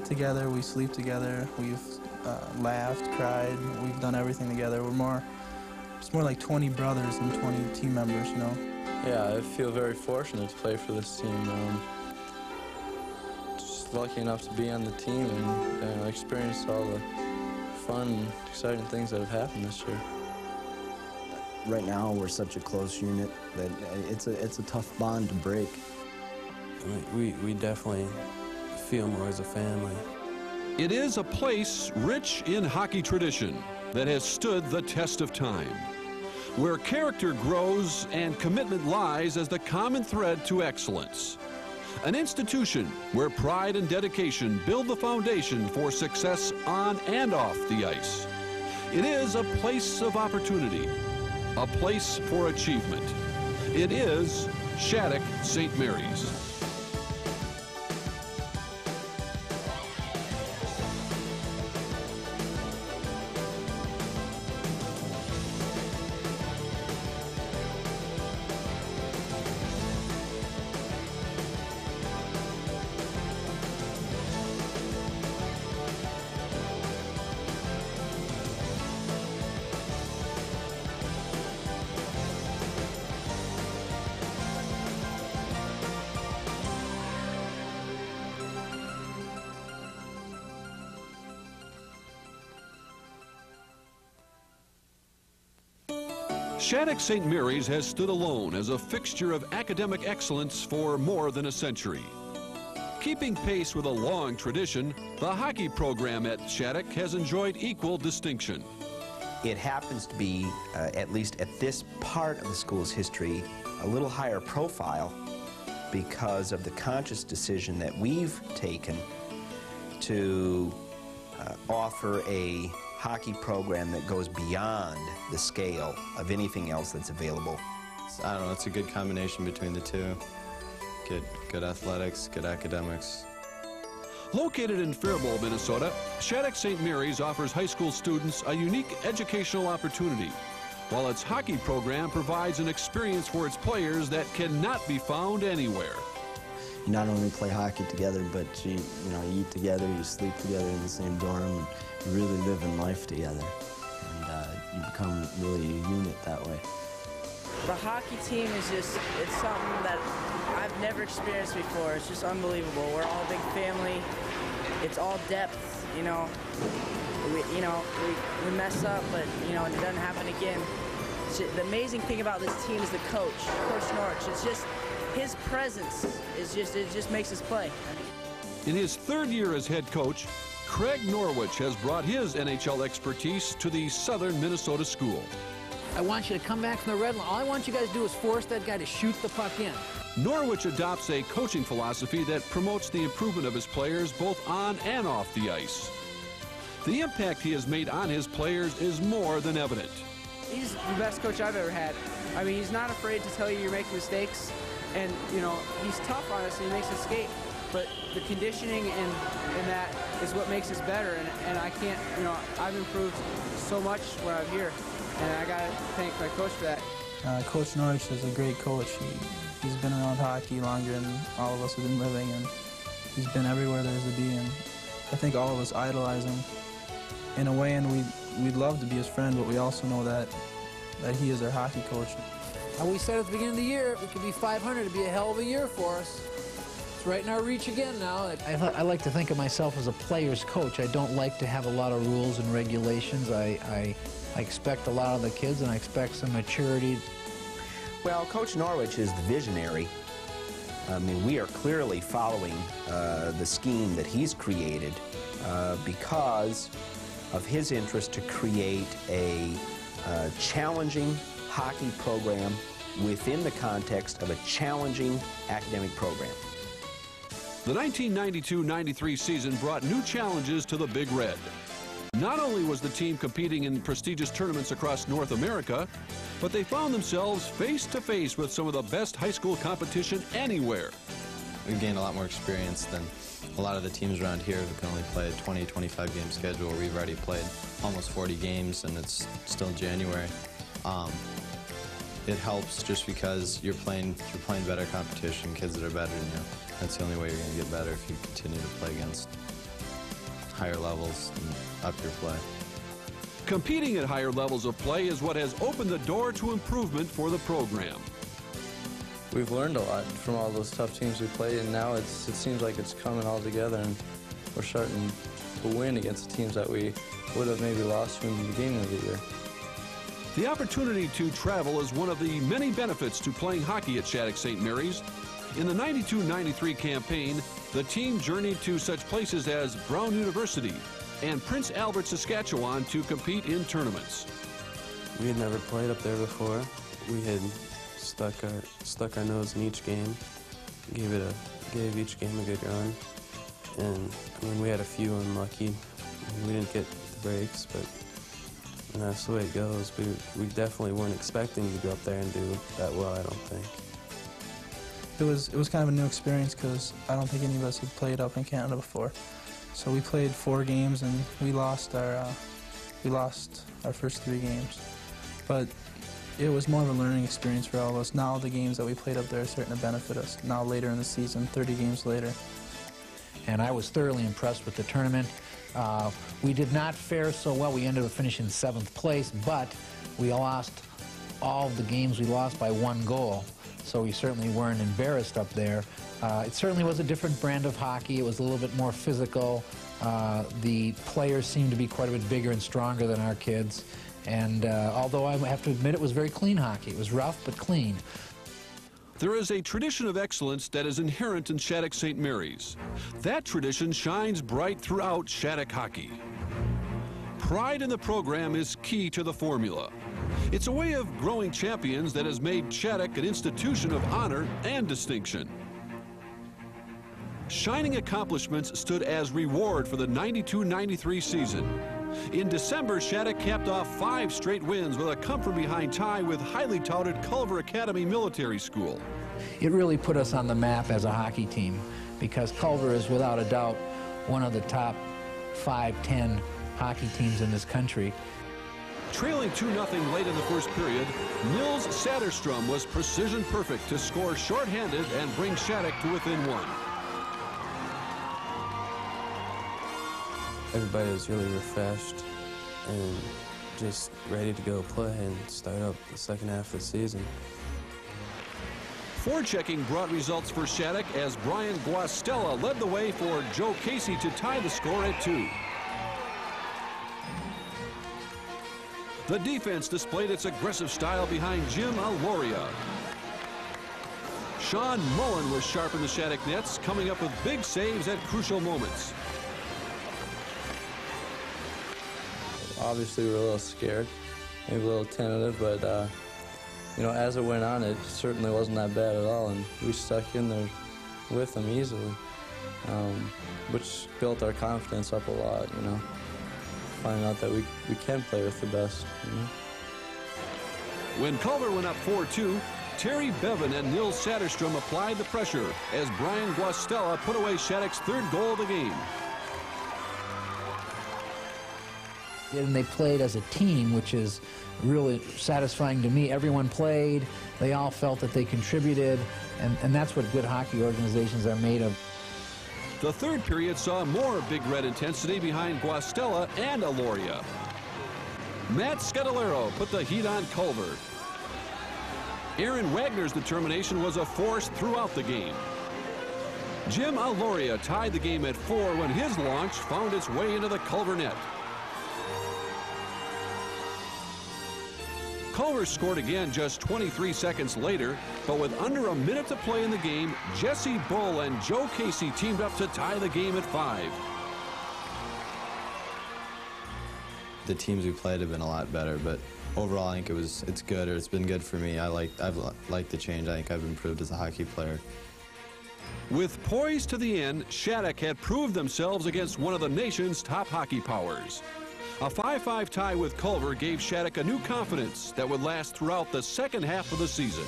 eat together, we sleep together, we've laughed, cried, we've done everything together. It's more like 20 brothers than 20 team members, you know? Yeah, I feel very fortunate to play for this team. Just lucky enough to be on the team and experience all the fun and exciting things that have happened this year. Right now, we're such a close unit that it's a tough bond to break. We definitely feel more as a family. It is a place rich in hockey tradition that has stood the test of time, where character grows and commitment lies as the common thread to excellence. An institution where pride and dedication build the foundation for success on and off the ice. It is a place of opportunity, a place for achievement. It is Shattuck St. Mary's. Shattuck St. Mary's has stood alone as a fixture of academic excellence for more than a century. Keeping pace with a long tradition, the hockey program at Shattuck has enjoyed equal distinction. It happens to be, at least at this part of the school's history, a little higher profile because of the conscious decision that we've taken to offer a hockey program that goes beyond the scale of anything else that's available. I don't know, it's a good combination between the two. Good athletics, good academics. Located in Faribault, Minnesota, Shattuck St. Mary's offers high school students a unique educational opportunity, while its hockey program provides an experience for its players that cannot be found anywhere. You not only play hockey together, but you eat together, you sleep together in the same dorm, and you really live in life together. And you become really a unit that way. The hockey team is it's something that I've never experienced before. It's just unbelievable. We're all a big family. It's all depth, you know. We mess up, but, it doesn't happen again. The amazing thing about this team is the coach, Coach Norwich. It's just his presence it just makes us play. In his third year as head coach, Craig Norwich has brought his NHL expertise to the Southern Minnesota school. I want you to come back from the red line. All I want you guys to do is force that guy to shoot the puck in. Norwich adopts a coaching philosophy that promotes the improvement of his players both on and off the ice. The impact he has made on his players is more than evident. He's the best coach I've ever had. I mean, he's not afraid to tell you you're making mistakes. And, he's tough on us and he makes us skate. But the conditioning and that is what makes us better. And I can't, I've improved so much when I'm here. And I got to thank my coach for that. Coach Norwich is a great coach. He's been around hockey longer than all of us have been living, and he's been everywhere there is to be. And I think all of us idolize him in a way, and we'd love to be his friend, but we also know that he is our hockey coach. And we said at the beginning of the year, it could be 500. It'd be a hell of a year for us. It's right in our reach again now. I like to think of myself as a player's coach. I don't like to have a lot of rules and regulations. I expect a lot of the kids, and I expect some maturity. Well, Coach Norwich is the visionary. I mean, we are clearly following the scheme that he's created because of his interest to create a challenging hockey program within the context of a challenging academic program. The 1992-93 season brought new challenges to the Big Red. Not only was the team competing in prestigious tournaments across North America, but they found themselves face to face with some of the best high school competition anywhere. We've gained a lot more experience than a lot of the teams around here who can only play a 20-25 game schedule. We've already played almost 40 games and it's still January. It helps just because you're playing better competition, kids that are better than you. That's the only way you're going to get better if you continue to play against higher levels and up your play. Competing at higher levels of play is what has opened the door to improvement for the program. We've learned a lot from all those tough teams we played, and now it seems like it's coming all together, and we're starting to win against the teams that we would have maybe lost to in the beginning of the year. The opportunity to travel is one of the many benefits to playing hockey at Shattuck St. Mary's. In the 92-93 campaign, the team journeyed to such places as Brown University and Prince Albert, Saskatchewan to compete in tournaments. We had never played up there before. We had stuck our nose in each game, gave each game a good run, and I mean we had a few unlucky. We didn't get the breaks, but that's the way it goes. We definitely weren't expecting to go up there and do that well, I don't think. It was kind of a new experience because I don't think any of us had played up in Canada before. So we played 4 games and we lost our first 3 games. But it was more of a learning experience for all of us. Now the games that we played up there are starting to benefit us. Now later in the season, 30 games later. And I was thoroughly impressed with the tournament. We did not fare so well. We ended up finishing 7th place, but we lost all of the games. We lost by 1 goal. So we certainly weren't embarrassed up there. It certainly was a different brand of hockey. It was a little bit more physical. The players seemed to be quite a bit bigger and stronger than our kids. And although I have to admit it was very clean hockey. It was rough but clean. There is a tradition of excellence that is inherent in Shattuck St. Mary's. That tradition shines bright throughout Shattuck hockey. Pride in the program is key to the formula. It's a way of growing champions that has made Shattuck an institution of honor and distinction. Shining accomplishments stood as reward for the 92-93 season. In December, Shattuck capped off 5 straight wins with a come-from-behind tie with highly touted Culver Academy Military School. It really put us on the map as a hockey team because Culver is without a doubt one of the top 5-10 hockey teams in this country. Trailing 2-0 late in the first period, Nils Satterstrom was precision perfect to score shorthanded and bring Shattuck to within 1. Everybody was really refreshed and just ready to go play and start up the second half of the season. Forechecking brought results for Shattuck as Brian Guastella led the way for Joe Casey to tie the score at 2. The defense displayed its aggressive style behind Jim Aloria. Sean Mullen was sharp in the Shattuck nets, coming up with big saves at crucial moments. Obviously, we were a little scared, maybe a little tentative, but you know, as it went on, it certainly wasn't that bad at all, and we stuck in there with them easily, which built our confidence up a lot, you know, finding out that we can play with the best, you know. When Culver went up 4-2, Terry Bevan and Nils Satterstrom applied the pressure as Brian Guastella put away Shattuck's 3rd goal of the game. And they played as a team, which is really satisfying to me. Everyone played. They all felt that they contributed, and that's what good hockey organizations are made of. The 3rd period saw more Big Red intensity behind Guastella and Aloria. Matt Scudellero put the heat on Culver. Aaron Wagner's determination was a force throughout the game. Jim Aloria tied the game at 4 when his launch found its way into the Culver net. Culver scored again just 23 seconds later, but with under a minute to play in the game, Jesse Bull and Joe Casey teamed up to tie the game at 5. The teams we played have been a lot better, but overall I think it's good, or it's been good for me. I've liked the change. I think I've improved as a hockey player. With poise to the end, Shattuck had proved themselves against one of the nation's top hockey powers. A 5-5 tie with Culver gave Shattuck a new confidence that would last throughout the second half of the season.